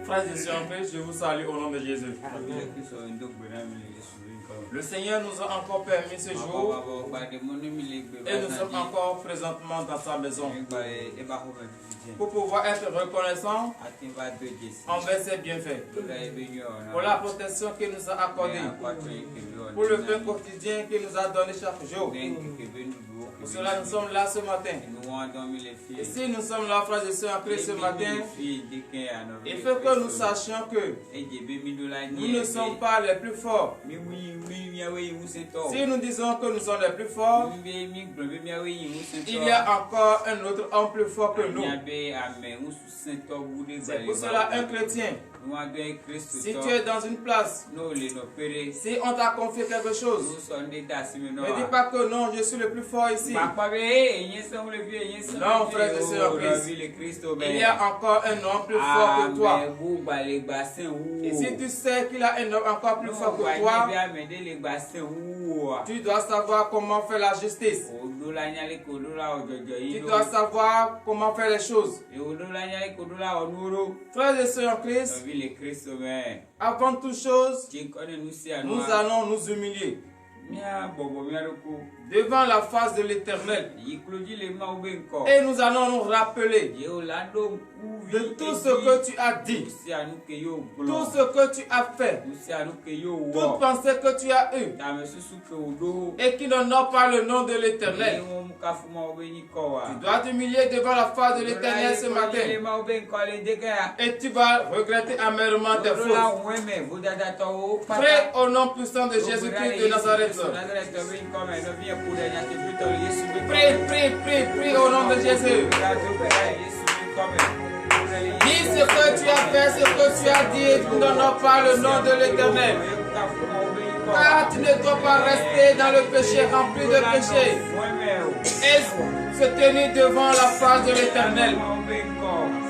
Frères et sœurs en Christ, je vous salue au nom de Jésus. Le Seigneur nous a encore permis ce jour et nous sommes encore présentement dans sa maison pour pouvoir être reconnaissants envers ses bienfaits, pour la protection qu'il nous a accordée, pour le pain quotidien qu'il nous a donné chaque jour. Pour cela, nous sommes là ce matin. Et si nous sommes là, frères et sœurs en Christ, ce matin, il faut que nous sachions que nous ne sommes pas les plus forts. Si nous disons que nous sommes les plus forts, il y a encore un autre homme plus fort que nous. C'est pour cela un chrétien, si tu es dans une place, si on t'a confié quelque chose, ne dis pas que non, je suis le plus fort ici. Non, frères et sœurs en Christ, il y a encore un homme plus fort que toi. Et si tu sais qu'il y a un homme encore plus fort que toi, tu dois savoir comment faire la justice. Tu dois savoir comment faire les choses. Frères et sœurs en Christ, avant toute chose, nous allons nous humilier devant la face de l'Éternel. Et nous allons nous rappeler de tout ce que tu as dit, tout ce que tu as fait, toute pensée que tu as eue et qui n'honore pas le nom de l'Éternel. Tu dois t'humilier devant la face de l'Éternel ce matin et tu vas regretter amèrement tes fautes. Prie au nom puissant de Jésus-Christ de Nazareth. Prie au nom de Jésus. Dis ce que tu as fait, ce que tu as dit, et tu n'honores pas le nom de l'Éternel. Car tu ne dois pas rester dans le péché, rempli de péché, et se tenir devant la face de l'Éternel.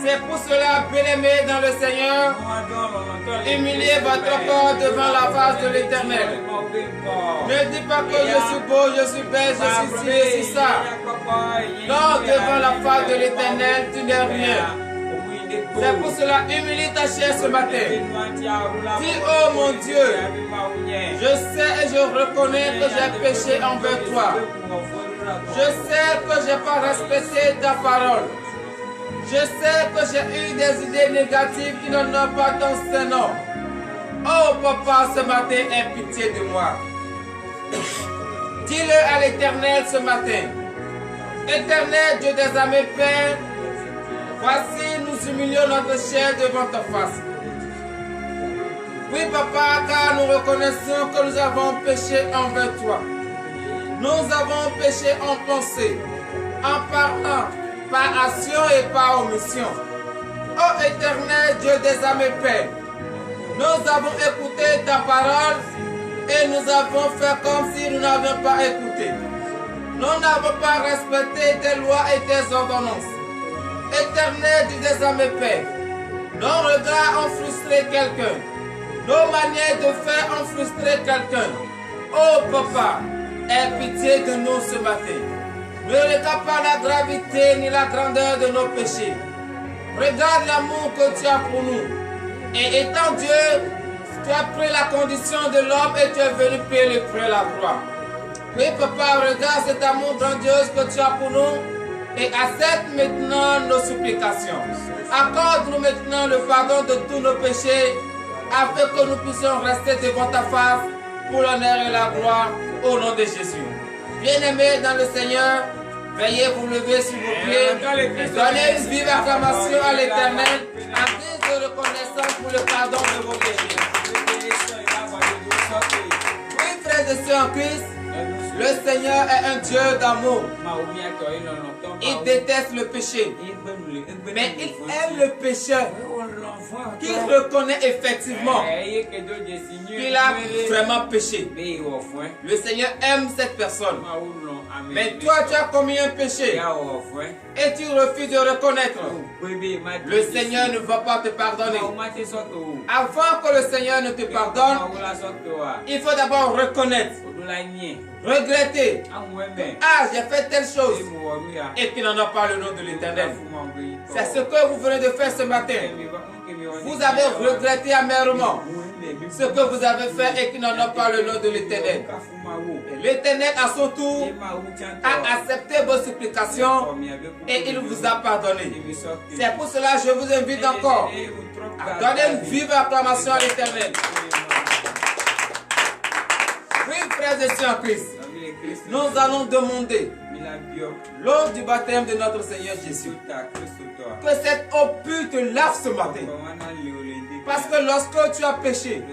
C'est pour cela, bien-aimés dans le Seigneur, humiliez votre corps devant la face de l'Éternel. Ne dis pas que je suis beau, je suis belle, je suis ci, je suis ça. Non, devant la face de l'Éternel, tu n'es rien. C'est pour cela, humilie ta chair ce matin. Dis, oh mon Dieu, je sais et je reconnais que j'ai péché envers toi. Je sais que je n'ai pas respecté ta parole. Je sais que j'ai eu des idées négatives qui n'honorent pas ton Saint-Nom. Oh papa, ce matin, aie pitié de moi. Dis-le à l'Éternel ce matin. Éternel Dieu des armées, Père, voici nous humilions notre chair devant ta face. Oui papa, car nous reconnaissons que nous avons péché envers toi. Nous avons péché en pensée, en parlant, par action et par omission. Ô Éternel Dieu des armées, Père, nous avons écouté ta parole et nous avons fait comme si nous n'avions pas écouté. Nous n'avons pas respecté tes lois et tes ordonnances. Éternel Dieu des armées, Père, nos regards ont frustré quelqu'un. Nos manières de faire ont frustré quelqu'un. Oh papa, aie pitié de nous ce matin. Ne regarde pas la gravité ni la grandeur de nos péchés. Regarde l'amour que tu as pour nous. Et étant Dieu, tu as pris la condition de l'homme et tu es venu payer le prix à la croix. Oui, papa, regarde cet amour grandiose que tu as pour nous et accepte maintenant nos supplications. Accorde-nous maintenant le pardon de tous nos péchés afin que nous puissions rester devant ta face pour l'honneur et la gloire au nom de Jésus. Bien-aimés dans le Seigneur, veuillez vous lever s'il vous plaît. Donnez une vive acclamation à l'Éternel en guise de reconnaissance pour le pardon de vos péchés. Oui, frères et sœurs en Christ, le Seigneur est un Dieu d'amour. Il déteste le péché. Mais il aime le pécheur qui reconnaît effectivement qu'il a vraiment péché. Le Seigneur aime cette personne. Mais toi, tu as commis un péché et tu refuses de reconnaître. Le Seigneur ne va pas te pardonner. Avant que le Seigneur ne te pardonne, il faut d'abord reconnaître, regretter. Ah, j'ai fait telle chose et qu'il n'en a pas le nom de l'Éternel. C'est ce que vous venez de faire ce matin. Vous avez regretté amèrement ce que vous avez fait et qui n'en a pas le nom de l'Éternel. L'Éternel, à son tour, a accepté vos supplications et il vous a pardonné. C'est pour cela que je vous invite encore à donner une vive acclamation à l'Éternel. Oui, frères et sœurs en Christ, nous allons demander lors du baptême de notre Seigneur Jésus que cette eau pure te lave ce matin. Parce que lorsque tu as péché,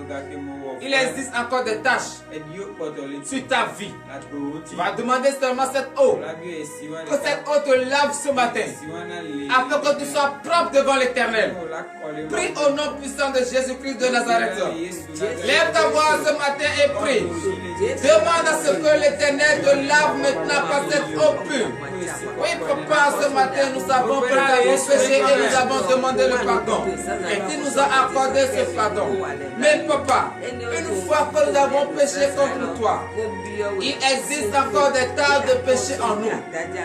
il existe encore des tâches sur ta vie. Tu vas demander seulement cette eau. Que cette eau te lave ce matin. Afin que tu sois propre devant l'Éternel. Prie au nom puissant de Jésus-Christ de Nazareth. Lève ta voix ce matin et prie. Demande à ce que l'Éternel te lave maintenant par cette eau pure. Oui, papa, ce matin nous avons fait avons péché et nous avons demandé le pardon. Et tu nous as accordé ce pardon. Mais papa, une fois que nous avons péché contre toi, il existe encore des tas de péchés en nous.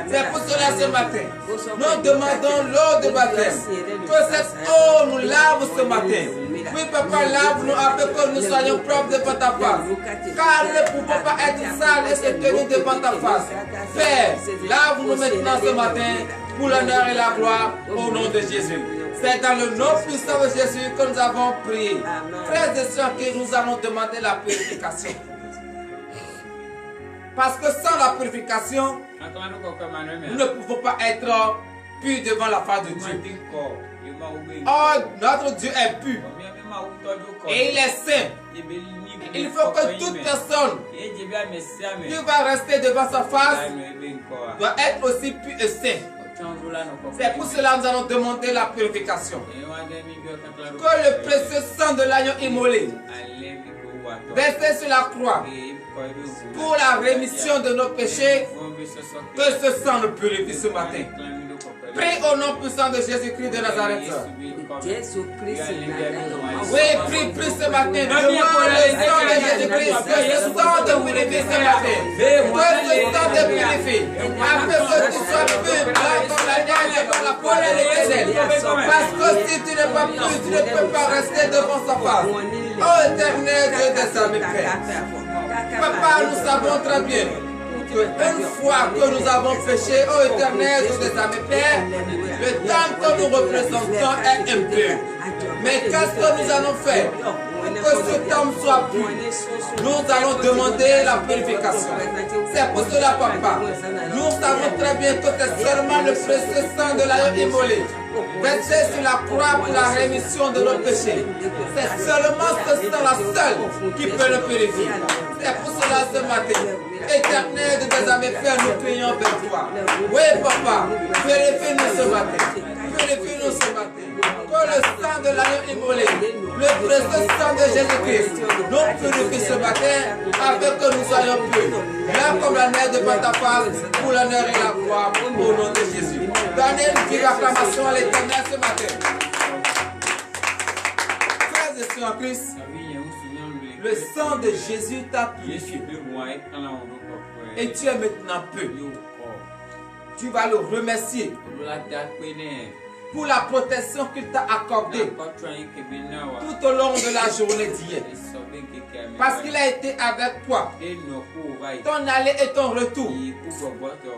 C'est pour cela ce matin, nous demandons l'eau de baptême. Que cette eau nous lave ce matin. Oui, papa, lave-nous afin que nous soyons propres devant ta face. Car nous ne pouvons pas être sales et se tenir devant ta face. Père, lave-nous maintenant ce matin pour l'honneur et la gloire au nom de Jésus. C'est dans le nom puissant de Jésus que nous avons prié. Frères et sœurs, que nous allons demander la purification. Parce que sans la purification, nous ne pouvons pas être purs devant la face de Dieu. Oh, notre Dieu est pur. Et il est saint. Il faut que toute personne qui va rester devant sa face doit être aussi pur et saint. C'est pour cela que nous allons demander la purification. Que le précieux sang de l'agneau immolé, versé sur la croix, pour la rémission de nos péchés, que ce sang nous purifie ce matin. Prie au nom puissant de Jésus-Christ de Nazareth. Oui, prie ce matin. Demande le sang de Jésus-Christ. Que ce sang te purifie ce matin. Que ce sang te purifie. Afin que tu sois pur, comme la neige et comme la poêle de l'Éternel. Parce que si tu n'es pas pur, tu ne peux pas rester devant sa face. Oh éternel Dieu des armées, Père. Papa, nous savons très bien une fois que nous avons péché, ô éternel Dieu des armées, Père, le temps que nous représentons est impur. Mais qu'est-ce que nous allons faire pour que ce temps soit pur? Nous allons demander la purification. C'est pour cela, papa, nous savons très bien que c'est seulement le précieux sang de l'agneau immolé, versé sur la croix pour la rémission de nos péchés. C'est seulement ce sang-là seul qui peut nous purifier. C'est pour cela ce matin, éternel de tes armées, Père, nous prions vers toi. Oui, papa, purifie-nous ce matin. Purifie-nous ce matin. Que le sang de l'agneau immolé, le précieux sang de Jésus-Christ, nous purifie ce matin afin que nous soyons purs. Là comme la neige devant ta face, pour l'honneur et la gloire, au nom de Jésus. Donnez une vive acclamation à l'Éternel ce matin. Frères et sœurs en Christ, le sang de Jésus t'a purifié. Et tu es maintenant pur. Tu vas le remercier pour la protection qu'il t'a accordée tout au long de la journée d'hier. Parce qu'il a été avec toi. Ton aller et ton retour,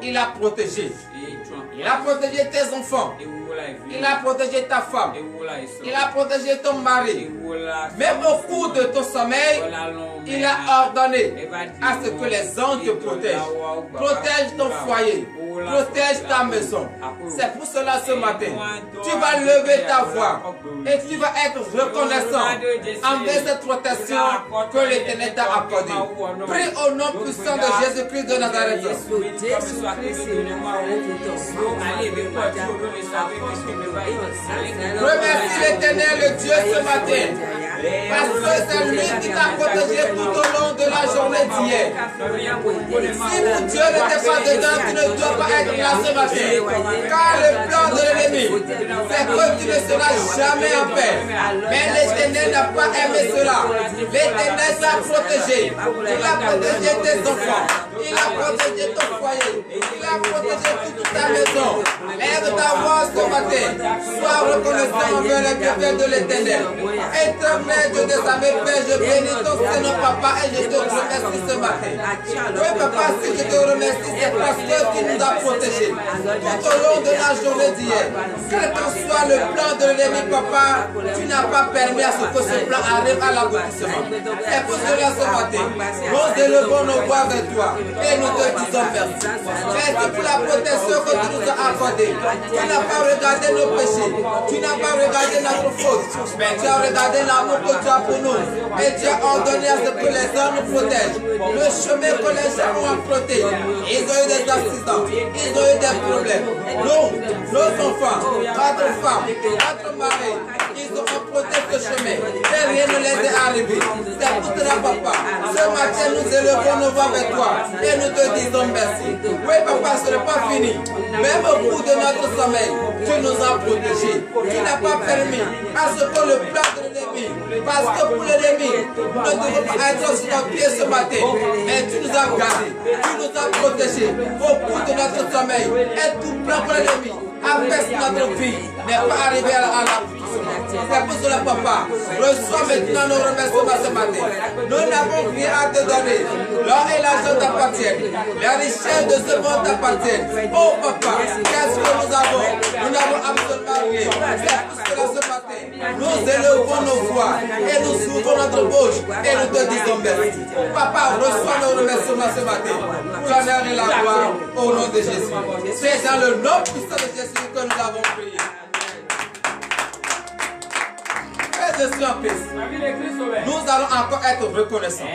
il a protégé. Il a protégé tes enfants. Il a protégé ta femme. Il a protégé ton mari. Même au cours de ton sommeil, il a ordonné à ce que les anges te protègent. Protège ton foyer. Protège ta maison. C'est pour cela ce matin, tu vas lever ta voix et tu vas être reconnaissant envers cette protection que l'Éternel t'a accordée. Prie au nom puissant de Jésus-Christ de Nazareth. Remercie l'Éternel, le Dieu, ce matin. Parce que c'est lui qui t'a protégé tout au long de la journée d'hier. Si mon Dieu n'était pas dedans, tu ne dois pas être là ce matin. Car le plan de l'ennemi, c'est que tu ne seras jamais en paix. Mais l'Éternel n'a pas aimé cela. L'Éternel t'a protégé. Il a protégé tes enfants. Il a protégé ton foyer. Il a protégé toute ta maison. Lève ta voix ce matin. Sois reconnaissant envers le bienfait de l'Éternel. Éternel Dieu des armées, Père, je bénis ton Seigneur, Papa, et je te remercie ce matin. Oui, Papa, si je te remercie, c'est parce que tu nous as protégés tout au long de la journée d'hier. Quel que soit le plan de l'ennemi, Papa, tu n'as pas permis à ce que ce plan arrive à l'aboutissement. Et pour cela ce matin, nous élevons nos voix vers toi et nous te disons merci. Merci pour la protection que tu nous as accordée. Tu n'as pas regardé nos péchés, tu n'as pas regardé notre faute, mais tu as regardé l'amour que tu as pour nous. Et tu as ordonné à ce que les hommes nous protègent. Le chemin que les gens ont emprunté, ils ont eu des accidents, ils ont eu des problèmes. Nous, nos enfants, notre femme, notre mari, ils ont emprunté ce chemin et rien ne les est arrivé. C'est pour cela, Papa, ce matin nous élevons nos voix vers toi et nous te disons merci. Oui, Papa, ce n'est pas fini. Même au bout de notre sommeil, tu nous as protégés. Tu n'as pas permis à ce que le plan de l'ennemi, parce que pour l'ennemi, nous ne devons pas être sur nos pieds ce matin, mais tu nous as gardés, tu nous as protégés au bout de notre sommeil. Et tout plan pour l'ennemi, après notre vie, n'est pas arrivé à l'aboutissement. C'est pour cela, Papa, reçois maintenant nos remerciements ce matin. Nous n'avons rien à te donner. L'or et l'argent t'appartiennent. La richesse de ce monde t'appartient. Oh, Papa, qu'est-ce que nous avons? Nous n'avons absolument rien. C'est pour cela ce matin, nous élevons nos voix et nous ouvrons notre bouche et nous te disons merci. Papa, reçois nos remerciements ce matin. Pour l'honneur et la gloire au nom de Jésus. C'est dans le nom puissant de Jésus que nous avons prié. Je suis en paix. Nous allons encore être reconnaissants.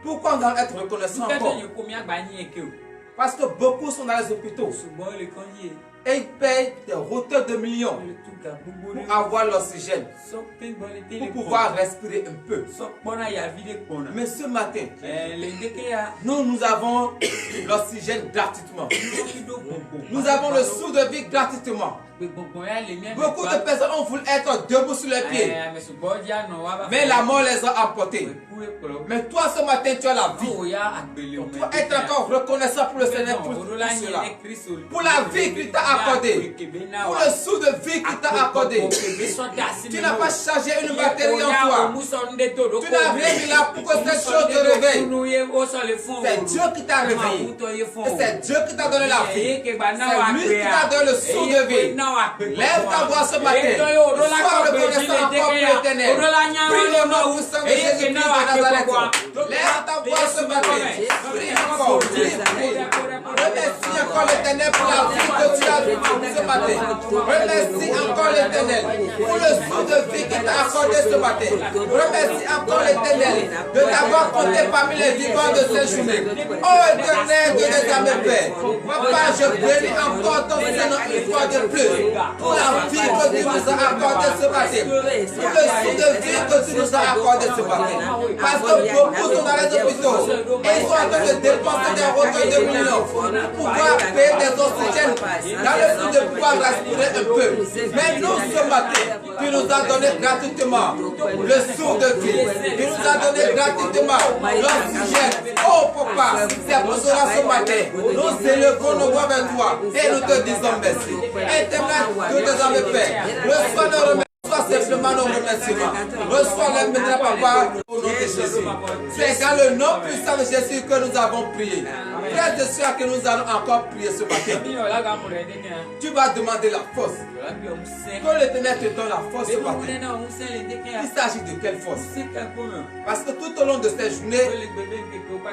Pourquoi nous allons être reconnaissants encore? Parce que beaucoup sont dans les hôpitaux et ils payent des hauteurs de millions pour avoir l'oxygène, pour pouvoir respirer un peu. Mais ce matin, nous avons l'oxygène gratuitement. Nous avons le souffle de vie gratuitement. Beaucoup de personnes ont voulu être debout sur les pieds, mais la mort les a emportés. Mais toi ce matin tu as la vie. Tu dois être encore reconnaissant pour le Seigneur pour cela, pour la vie qu'il t'a accordée, pour le souffle de vie qu'il t'a accordé. Tu n'as pas chargé une batterie en toi. Tu n'as rien mis là pour que cette chose te réveille. C'est Dieu qui t'a réveillé. Et c'est Dieu qui t'a donné la vie. C'est lui qui t'a donné le souffle de vie. Lève ta voix ce matin. Sois reconnaissant encore pour l'Éternel. Prie le nom puissant de Jésus-Christ de Nazareth. Lève ta voix ce matin. Prie encore. Remercie encore l'Éternel pour la vie que tu as vécue ce matin. Remercie encore l'Éternel pour le souffle de vie qu'il t'a accordé ce matin. Remercie encore l'Éternel de t'avoir compté parmi les vivants de cette journée. Oh Éternel, Dieu des armées, Père. Papa, je bénis encore ton Seigneur une fois de plus. Pour la vie que tu nous as accordée ce matin. Pour le souffle de vie que tu nous as accordé ce matin. Parce que beaucoup sont dans les hôpitaux et ils sont en train de dépenser des hauteurs de millions pour pouvoir payer des oxygènes dans le but de pouvoir respirer un peu. Mais nous ce matin, tu nous as donné gratuitement le souffle de vie. Tu nous as donné gratuitement l'oxygène. Oh Papa, c'est pour cela ce matin, nous élevons nos voix vers toi et nous te disons merci. Éternel, Dieu des armées, Père, reçois nos remerciements. Reçois simplement nos remerciements. Reçois-les maintenant, Papa, au nom de Jésus. C'est dans le nom puissant de Jésus que nous avons prié. Frère, je suis que nous allons encore prier ce matin. Tu vas demander la force. Que l'Éternel te donne la force ce matin. Il s'agit de quelle force? Parce que tout au long de cette journée,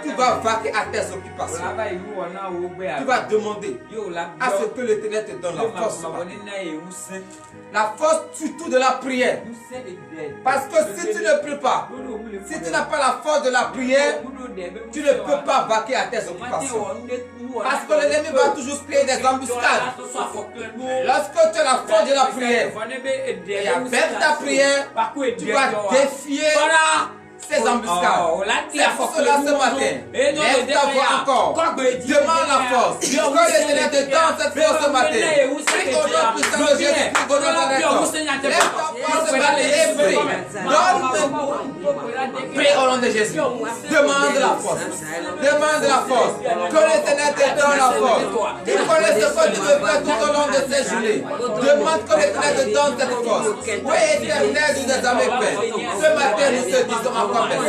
tu vas vaquer à tes occupations. Tu vas demander à ce que l'Éternel te donne la force ce matin. La force surtout de la prière. Parce que si tu ne pries pas, si tu n'as pas la force de la prière, tu ne peux pas vaquer à tes occupations. Parce que l'ennemi va toujours créer des embuscades. Lorsque tu as la force de la prière, et avec ta prière, tu vas défier ces embuscades. C'est pour cela ce matin, lève ta voix encore. Demande la force. Que l'Éternel te donne cette force ce matin. Prie au nom puissant de Jésus-Christ de Nazareth. Lève ta voix ce matin et prie. Donne-moi. Prie au nom de de Jésus. Demande la force. Demande la force. Que l'Éternel te donne la force. Il connaît ce que tu veux faire tout au long de ces journées. Demande que l'Éternel te donne cette force. Oui, Éternel, Dieu des armées, Père. Ce matin, nous te disons encore merci.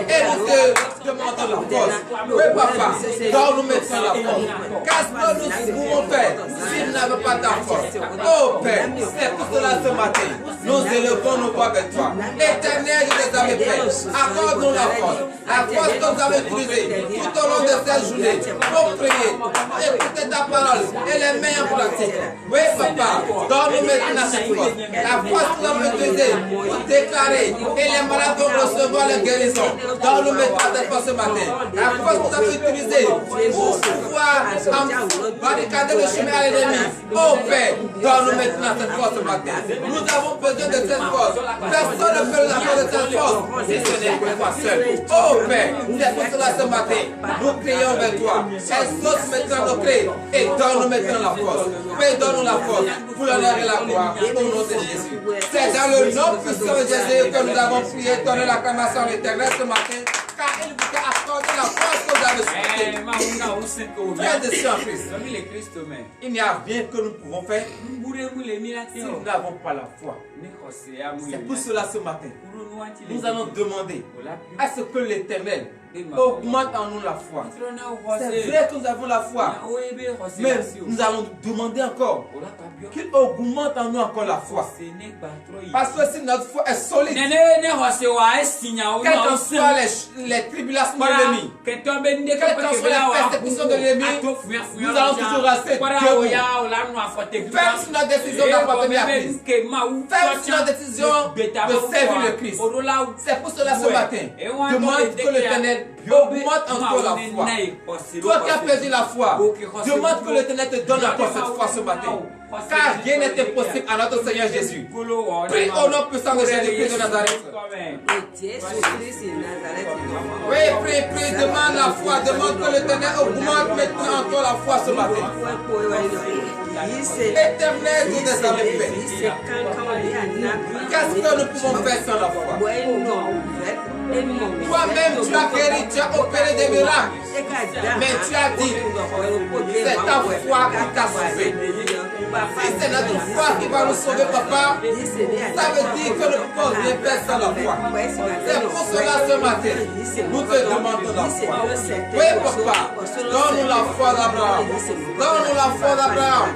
Et nous te demandons la force. Oui, Papa, donne-nous maintenant la force. Qu'est-ce que nous pouvons faire si nous n'avons pas ta force? Oh Père, c'est pour cela ce matin, nous élevons nos voix vers toi. Éternel, Dieu des armées, Père, accorde-nous la force. La force que nous avons utilisée tout au long de cette journée pour prier, pour écouter ta parole et les mettre en pratique. Oui, Papa, donne-nous maintenant cette force. La force que nous avons utilisée pour déclarer et les malades vont recevoir la guérison. Donne-nous maintenant cette force ce matin. La force que nous avons utilisée pour pouvoir barricader le chemin à l'ennemi. Oh Père, donne-nous maintenant cette force ce matin. Nous avons besoin de cette force. Personne ne peut nous apporter de cette force si ce n'est que toi seul. Oh Père, c'est pour cela ce matin, nous crions vers toi. Exauce maintenant nos cris et donne-nous maintenant la force. Père, donne-nous la force pour l'honneur et la gloire au nom de Jésus. C'est dans le nom puissant de Jésus que nous avons prié, donné l'acclamation à l'Éternel ce matin, car il vous a accordé la force que vous avez souhaité. Frères et sœurs en Christ, il n'y a rien que nous pouvons faire si nous n'avons pas la foi. C'est pour cela ce matin, nous allons demander à ce que l'Éternel augmente en nous la foi. C'est vrai que nous avons la foi, mais nous allons demander encore qu'il augmente en nous encore la foi. Parce que si notre foi est solide, quelles qu'en soient les tribulations de l'ennemi, quelles qu'en soient les persécutions de l'ennemi, nous allons toujours rester debout. Ferme sur notre décision d'appartenir à Christ. Ferme sur notre décision de servir le Christ. C'est pour cela ce matin, demande que l'Éternel augmente encore la foi. Toi qui as perdu la foi, demande que l'Éternel te donne encore cette foi ce matin. Car rien n'est impossible à notre Seigneur Jésus. Prie au nom puissant de Jésus-Christ de Nazareth. Oui, prie, demande la foi. Demande que l'Éternel augmente maintenant encore la foi ce matin. Éternel, Dieu des armées, qu'est-ce que nous pouvons faire sans la foi? Toi-même, tu as guéri, tu as opéré des miracles. Mais tu as dit, c'est ta foi qui t'a sauvé. Si c'est notre foi qui va nous sauver, Papa, ça veut dire que nous ne pouvons rien faire sans la foi. C'est pour cela ce matin, nous te demandons la foi. Oui, Papa, donne-nous la foi d'Abraham. Donne-nous la foi d'Abraham.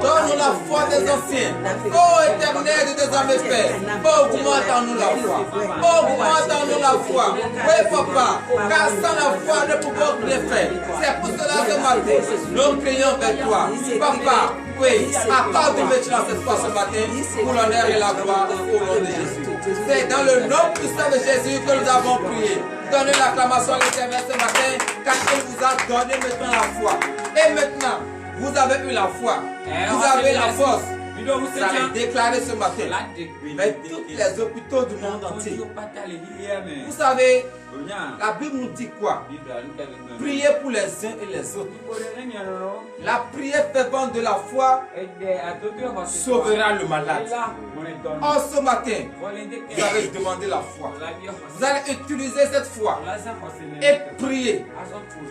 Donne-nous la foi des anciens. Oh Éternel des armées, Père, augmente en nous la foi. Augmente en nous la foi. Oui, Papa, car sans la foi, nous ne pouvons rien faire. C'est pour cela ce matin, nous crions vers toi. Papa, oui, accorde maintenant cette foi ce matin pour l'honneur et la gloire au nom de Jésus. C'est dans le nom puissant de Jésus que nous avons prié. Donnez l'acclamation à l'Éternel ce matin, car il vous a donné maintenant la foi. Et maintenant, vous avez eu la foi. Vous avez la force. Vous allez déclarer ce matin vers tous les hôpitaux du monde entier. Vous savez, la Bible nous dit quoi? Priez pour les uns et les autres. La prière fervente de la foi sauvera le malade. Or ce matin, vous allez demander la foi. Vous allez utiliser cette foi et prier,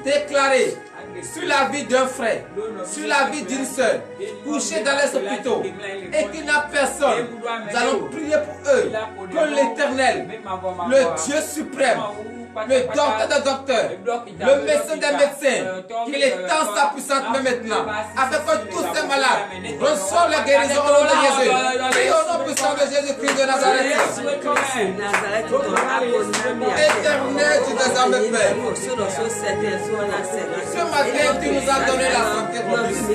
déclarer sur la vie d'un frère, sur la vie d'une sœur, couchée dans les hôpitaux et qui n'a personne. Nous allons prier pour eux, que l'Éternel, le Dieu suprême, le docteur des docteurs, le médecin des médecins, qu'il étend sa puissance maintenant, afin que tous ces malades reçoivent la guérison au nom de Jésus. Et au nom puissant de Jésus-Christ de Nazareth. Éternel, tu nous as armés, Père. Ce matin, tu nous as donné la santé robuste.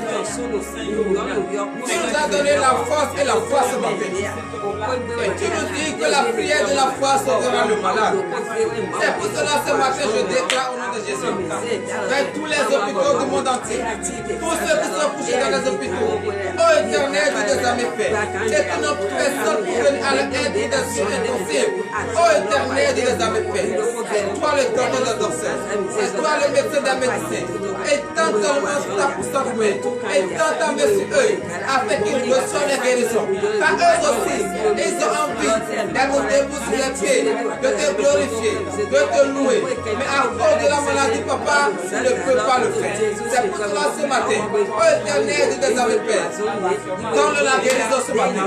Tu nous as donné la force et la foi ce matin. Et tu nous dis que la prière de la foi sauvera le malade. C'est pour cela ce matin je déclare au nom de Jésus vers tous les hôpitaux du monde entier, tous ceux qui sont couchés dans les hôpitaux, ô Éternel, Dieu des armées, Père, et que nos personnes pour venir à l'aide des soins intensifs, ô Éternel, Dieu des armées, Père, toi le le docteur des docteurs. C'est toi le médecin des médecins. Étends tellement ta puissance sur eux. Étends ta main sur eux afin qu'ils reçoivent les guérisons. Car eux aussi, ils ont envie d'être debout sur les pieds, de te glorifier, de te louer. Mais à cause de la maladie, papa, tu ne peux pas le faire. C'est pour cela ce matin, ô Éternel de tes amis Père, donne la guérison ce matin.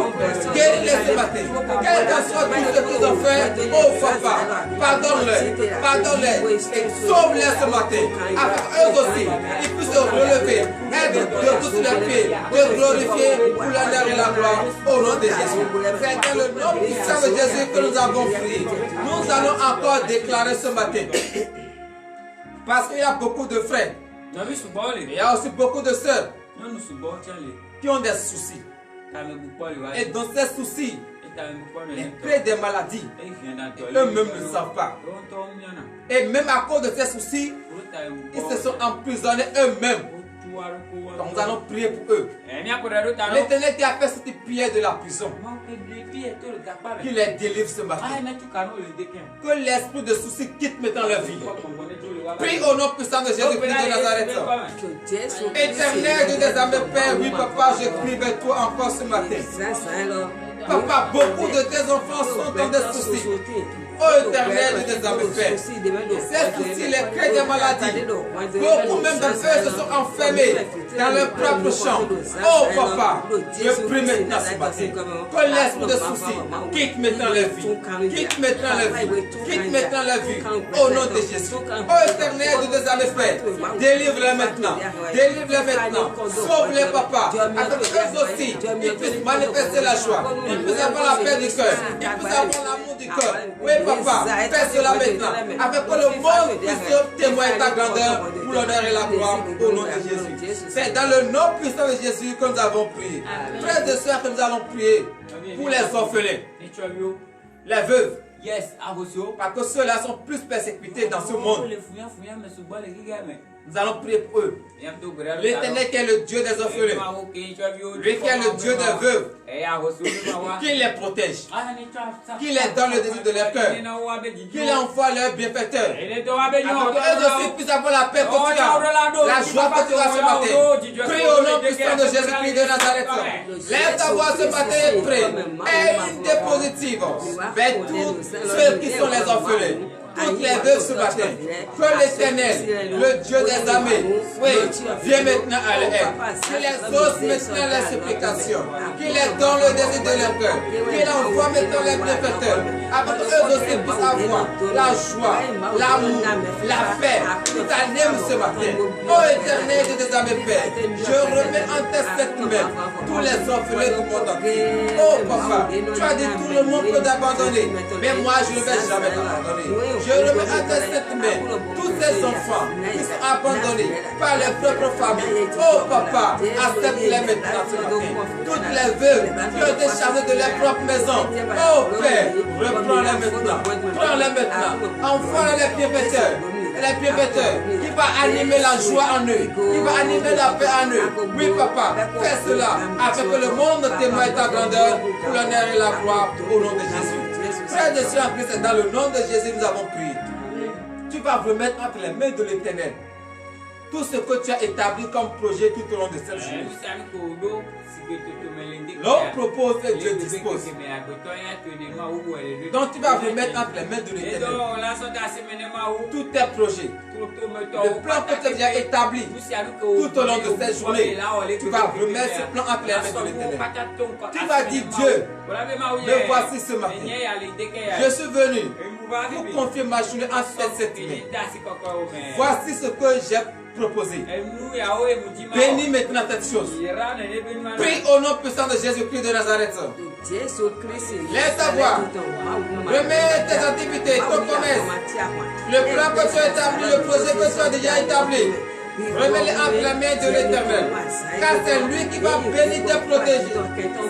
Guéris-les ce matin. Quel que soit tout ce qu'ils ont fait, oh papa, pardonne-les, pardonne-les et sauve-les ce matin. Afin qu'eux aussi, ils puissent se relever, être debout sur les pieds, te glorifier pour l'honneur et la gloire au nom de Jésus. C'est dans le nom puissant de Jésus que nous avons prié. Nous allons encore déclarer ce matin. Parce qu'il y a beaucoup de frères. Il y a aussi beaucoup de sœurs qui ont des soucis. Et dans ces soucis, ils créent des maladies. Eux-mêmes ne savent pas. Et même à cause de ces soucis, ils se sont emprisonnés eux-mêmes. Donc nous allons prier pour eux. L'Éternel qui a fait cette prière de la prison, qu'il les délivre ce matin. Que l'esprit de souci quitte maintenant leur vie. Prie au nom puissant de Jésus-Christ de Nazareth. Éternel de tes amis, Père, oui papa, je prie vers toi encore ce matin. Papa, beaucoup de tes enfants sont dans des soucis. Oh Éternel de tes amis, Père, ces soucis, les créent des maladies. Beaucoup même d'entre eux se sont enfermés dans leur propre champ. Oh Papa, je prie maintenant ce matin que l'esprit de soucis quitte maintenant leur vie. Quitte maintenant leur vie. Quitte maintenant leur vie. Au nom de Jésus. Oh Éternel de tes amis, Père, délivre-les maintenant. Délivre-les maintenant. Sauve-les, Papa. Afin qu'eux aussi, ils puissent manifester la joie. Ils puissent avoir la paix du cœur. Ils puissent avoir l'amour du cœur. Oui, Papa, fais cela maintenant, afin que le monde puisse témoigner ta grandeur pour l'honneur et la gloire au nom de Jésus. C'est dans le nom puissant de Jésus que nous avons prié. Frères et sœurs, que nous allons prier pour les orphelins, les veuves. Parce que ceux-là sont plus persécutés dans ce monde. Nous allons prier pour eux. L'Éternel qui est le Dieu des orphelins, lui qui est le Dieu des veuves, qui les protège, qui les donne le désir de leur cœur, qui les envoie leurs bienfaiteurs, afin qu'eux aussi puissent avoir la paix que tu as, la joie que tu as ce matin. Prie au nom puissant de Jésus-Christ de Nazareth. Lève ta voix ce matin et prie. Et une idée positive vers tous ceux qui sont les orphelins. Toutes les veuves ce matin, que l'Éternel, le Dieu des armées, oui, vienne maintenant à leur aide. Qu'il les ose maintenant les supplications, qu'il les donne le désir de leur cœur, qu'il envoie maintenant les bienfaiteurs, afin qu'eux aussi puissent avoir la joie, l'amour, la paix, qui t'anime ce matin. Ô Éternel de tes armées, Père, je remets en tes sept mains tous les orphelins du monde entier. Oh Papa, tu as dit tout le monde peut t'abandonner, mais moi je ne vais jamais t'abandonner. Je remets à tes sept mains tous ces enfants qui sont abandonnés par leurs propres familles. Oh Papa, accepte-les maintenant ce matin. Toutes les veuves qui ont été chargées de leur propre maison. Oh Père, reprends-les maintenant. Prends-les maintenant. Envoie les bienfaiteurs. Les bienfaiteurs qui va animer la joie en eux, qui va animer la paix en eux. Oui, Papa, fais cela afin que le monde témoigne ta grandeur pour l'honneur et la gloire au nom de Jésus. Frères et sœurs en Christ, dans le nom de Jésus, nous avons prié. Tu vas remettre entre les mains de l'Éternel tout ce que tu as établi comme projet tout au long de cette journée. L'homme propose et Dieu dispose. Donc tu vas remettre entre les mains de l'Éternel tous tes projets, le plan que tu as établi tout au long de cette journée. Tu vas remettre ce plan entre les mains de l'Éternel. Tu vas dire, Dieu, me voici ce matin. Je suis venu pour confier ma journée entre tes sept mains. Voici ce que j'ai proposé. Bénis maintenant cette chose. Prie au nom puissant de Jésus-Christ de Nazareth. Lève ta voix. Remets tes activités, ton commerce. Le plan que tu as établi, le projet que tu as déjà établi. Remets-les entre les mains de l'Éternel. Car c'est lui qui va bénir tes protéger.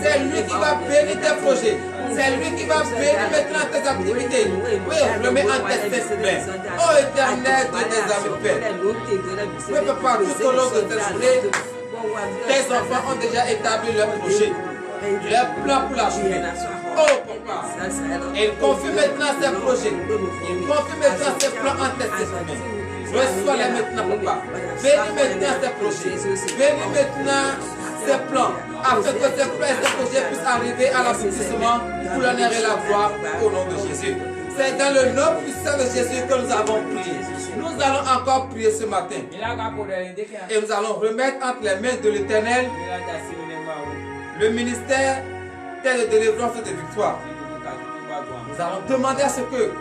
C'est lui qui va bénir tes projets. C'est lui qui va bénir maintenant tes activités. Oui, remets en tes sept mains. Oh Éternel de tes amis, Père. Oui, Papa, tout au long de cette journée, tes enfants ont déjà établi leur projet, leur plan pour la journée. Oh papa. Et il confie maintenant ses projets. Il confie maintenant ses plans en tes mains. Reçois-les maintenant, papa. Bénis maintenant ses projets. Bénis maintenant ses plans. Afin que ces plans et ces projets puissent arriver à l'aboutissement pour l'honneur et la gloire au nom de Jésus. C'est dans le nom puissant de Jésus que nous avons prié. Nous allons encore prier ce matin. Et nous allons remettre entre les mains de l'Éternel le ministère de délivrance et de victoire. Nous allons demander à ce que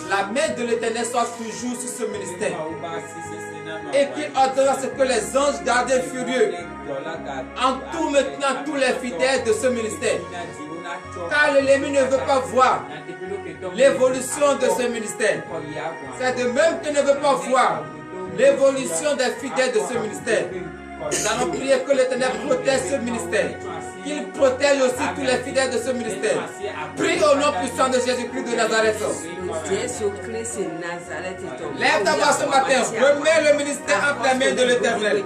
la main de l'Éternel soit toujours sur ce ministère. Et qu'il ordonne à ce que les anges gardés furieux entourent maintenant tous les fidèles de ce ministère. Car l'ennemi ne veut pas voir l'évolution de ce ministère. C'est de même qu'il ne veut pas voir l'évolution des fidèles de ce ministère. Nous allons prier que l'Éternel protège ce ministère. Qu'il protège aussi tous les fidèles de ce ministère. Prie au nom puissant de Jésus-Christ de Nazareth. Lève ta voix ce matin. Remets le ministère entre les mains de l'Éternel.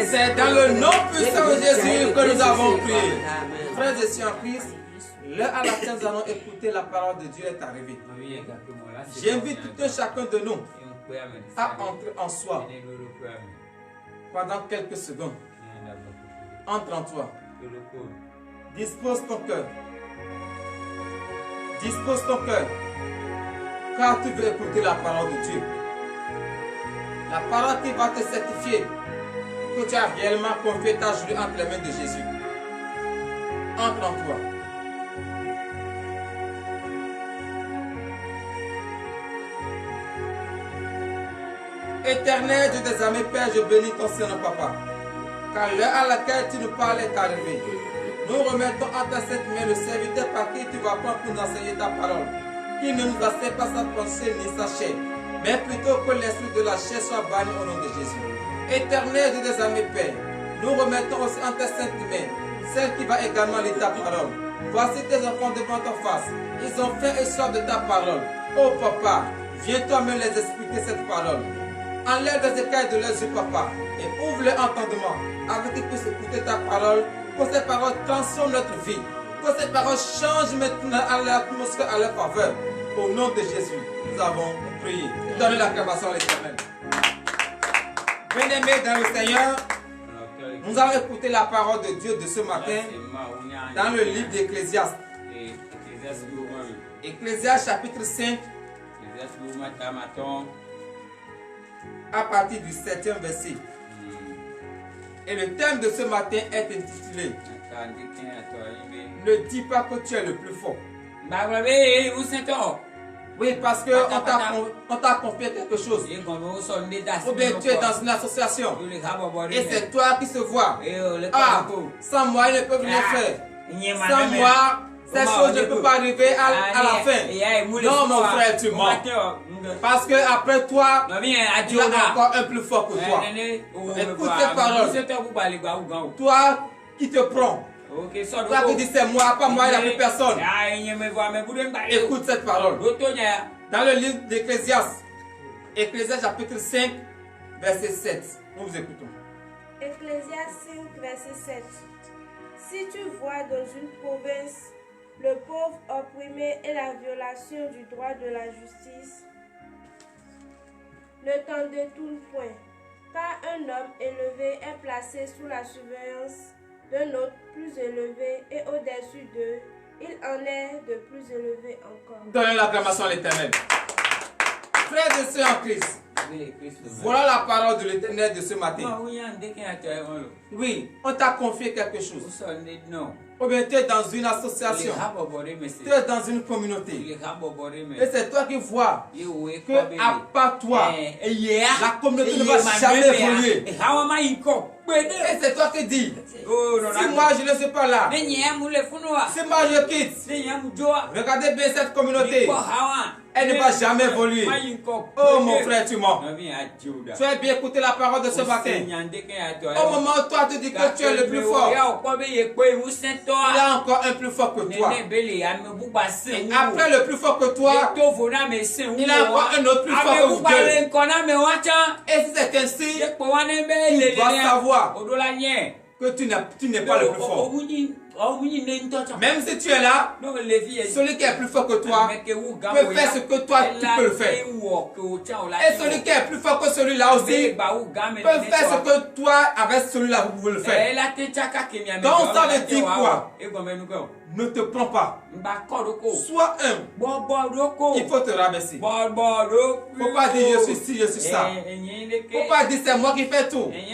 C'est dans le nom puissant de Jésus que nous avons prié. Frères et sœurs en Christ, l'heure à laquelle nous allons écouter la parole de Dieu est arrivée. J'invite tout un chacun de nous à entrer en soi pendant quelques secondes. Entre en toi. Dispose ton cœur. Dispose ton cœur. Car tu veux écouter la parole de Dieu. La parole qui va te certifier que tu as réellement confié ta journée entre les mains de Jésus. Entre en toi. Éternel Dieu des armées, Père, je bénis ton Seigneur, Papa. Car l'heure à laquelle tu nous parles est arrivée. Nous remettons à ta sainte main le serviteur par qui tu vas prendre pour nous enseigner ta parole. Qu'il ne nous assène pas sa pensée ni sa chair, mais plutôt que l'esprit de la chair soit banni au nom de Jésus. Éternel Dieu des armées, Père, nous remettons aussi en ta sainte main celle qui va également lire ta parole. Voici tes enfants devant ta face. Ils ont faim et soif de ta parole. Oh Papa, viens toi-même les expliquer cette parole. Enlève les écailles de leurs yeux, Papa, et ouvre leur entendement, afin qu'ils puissent écouter ta parole, que ces paroles transforment notre vie, que ces paroles changent maintenant l'atmosphère à leur faveur. Au nom de Jésus, nous avons prié. Donnez l'acclamation à l'Éternel. Bien-aimés dans le Seigneur, nous allons écouter la parole de Dieu de ce matin dans le livre d'Ecclésiaste. Ecclésiaste chapitre 5. À partir du 7e verset. Et le thème de ce matin est intitulé Ne dis pas que tu es le plus fort. Oui, parce qu'on t'a confié quelque chose. Ou bien tu es dans une association. Et c'est toi qui se vois. Ah, sans moi, ils ne peuvent rien faire. Sans moi, ces choses ne peuvent pas arriver à la fin. Non, mon frère, tu mens. Parce que après toi, il y a encore un plus fort que toi. Écoute ces paroles. Toi qui te prends. Toi qui dis c'est moi, pas moi, il n'y a plus personne. Écoute cette parole. Dans le livre d'Ecclésiaste, Ecclésiaste chapitre 5, verset 7. Nous vous écoutons. Ecclésiaste 5, verset 7. Si tu vois dans une province le pauvre opprimé et la violation du droit de la justice, ne t'en détourne point, car un homme élevé est placé sous la surveillance d'un autre plus élevé et au-dessus d'eux, il en est de plus élevé encore. Donnez l'acclamation à l'Éternel. Frères et sœurs en Christ, voilà la parole de l'Éternel de ce matin. Oui, on t'a confié quelque chose. Ou bien tu es dans une association. Tu es dans une communauté. Et c'est toi qui vois que à part toi, la communauté ne va jamais évoluer. Et c'est toi qui dis, si moi je ne suis pas là, si moi je quitte, regardez bien cette communauté, elle ne va jamais évoluer. Oh mon frère, tu mens. Tu as bien écouté la parole de ce matin. Au moment où toi tu dis que tu es le plus fort, il y a encore un plus fort que toi. Et après le plus fort que toi, il y a encore un autre plus fort que Dieu. Et si c'est ainsi, tu dois savoir que tu n'es pas le plus fort. Même si tu es là, celui qui est plus fort que toi peut faire ce que toi tu peux le faire. Et celui qui est plus fort que celui-là aussi peut faire ce que toi avec celui-là vous pouvez le faire. Donc ça veut dire quoi? Ne te prends pas. Sois humble. Il faut te rabaisser. Il ne faut pas dire je suis ci, je suis ça. Il ne faut pas dire c'est moi qui fais tout. Et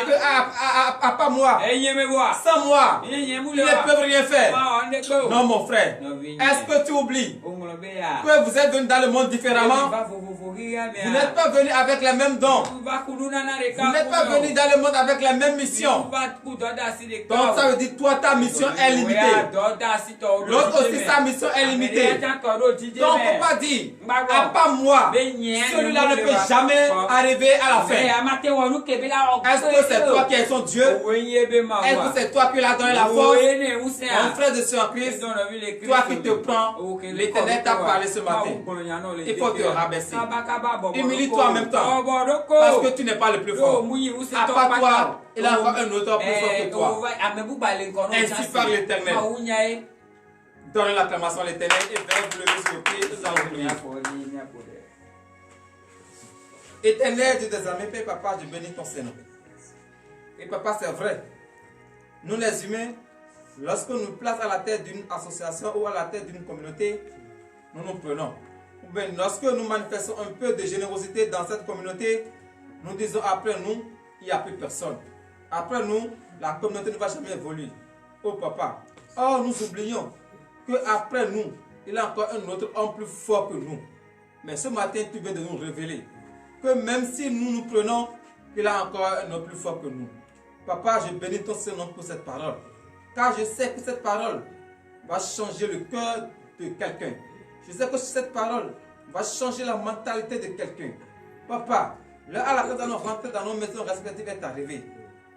que à pas moi, sans moi, ils ne peuvent rien faire. Non mon frère. Est-ce que tu oublies que vous êtes venu dans le monde différemment? Vous n'êtes pas venu avec les mêmes dons. Vous n'êtes pas venu dans le monde avec la même mission. Donc ça veut dire toi ta mission est limitée. L'autre aussi sa mission est limitée. Donc faut pas dire à part moi, celui-là ne peut jamais arriver à la fin. Est-ce que c'est toi qui es son Dieu? Est-ce que c'est toi qui l'as donné la force? Mon frère de soeur en Christ, toi qui te prends, l'Éternel t'a parlé ce matin. Il faut te rabaisser. Humilie-toi en même temps. Parce que tu n'es pas le plus fort. À part toi, il y a encore un autre plus fort que toi. Ainsi parle l'Éternel. Donne l'acclamation à l'Éternel et vers vous lever sur le pied. Nous allons prier. Éternel Dieu des armées, Père Papa, je bénis ton Seigneur. Et Papa, c'est vrai. Nous les humains, lorsque nous plaçons à la tête d'une association ou à la tête d'une communauté, nous nous prenons. Ou bien lorsque nous manifestons un peu de générosité dans cette communauté, nous disons après nous, il n'y a plus personne. Après nous, la communauté ne va jamais évoluer. Oh Papa, or nous oublions qu'après nous, il y a encore un autre homme plus fort que nous. Mais ce matin, tu viens de nous révéler que même si nous nous prenons, il y a encore un homme plus fort que nous. Papa, je bénis ton Seigneur pour cette parole. Car je sais que cette parole va changer le cœur de quelqu'un. Je sais que cette parole va changer la mentalité de quelqu'un. Papa, l'heure à laquelle nous rentrons dans nos maisons respectives est arrivée.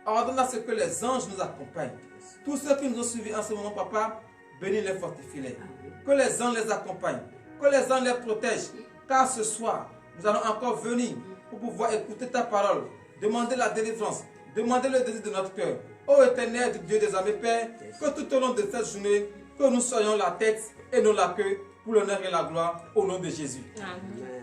Ordonne à ce que les anges nous accompagnent. Tous ceux qui nous ont suivis en ce moment, Papa, bénis-les, fortifie-les. Que les anges les accompagnent. Que les anges les protègent. Car ce soir, nous allons encore venir pour pouvoir écouter ta parole. Demander la délivrance. Demander le désir de notre cœur. Ô Éternel, Dieu des armées, Père, que tout au long de cette journée, que nous soyons la tête et non la queue, pour l'honneur et la gloire, au nom de Jésus. Amen.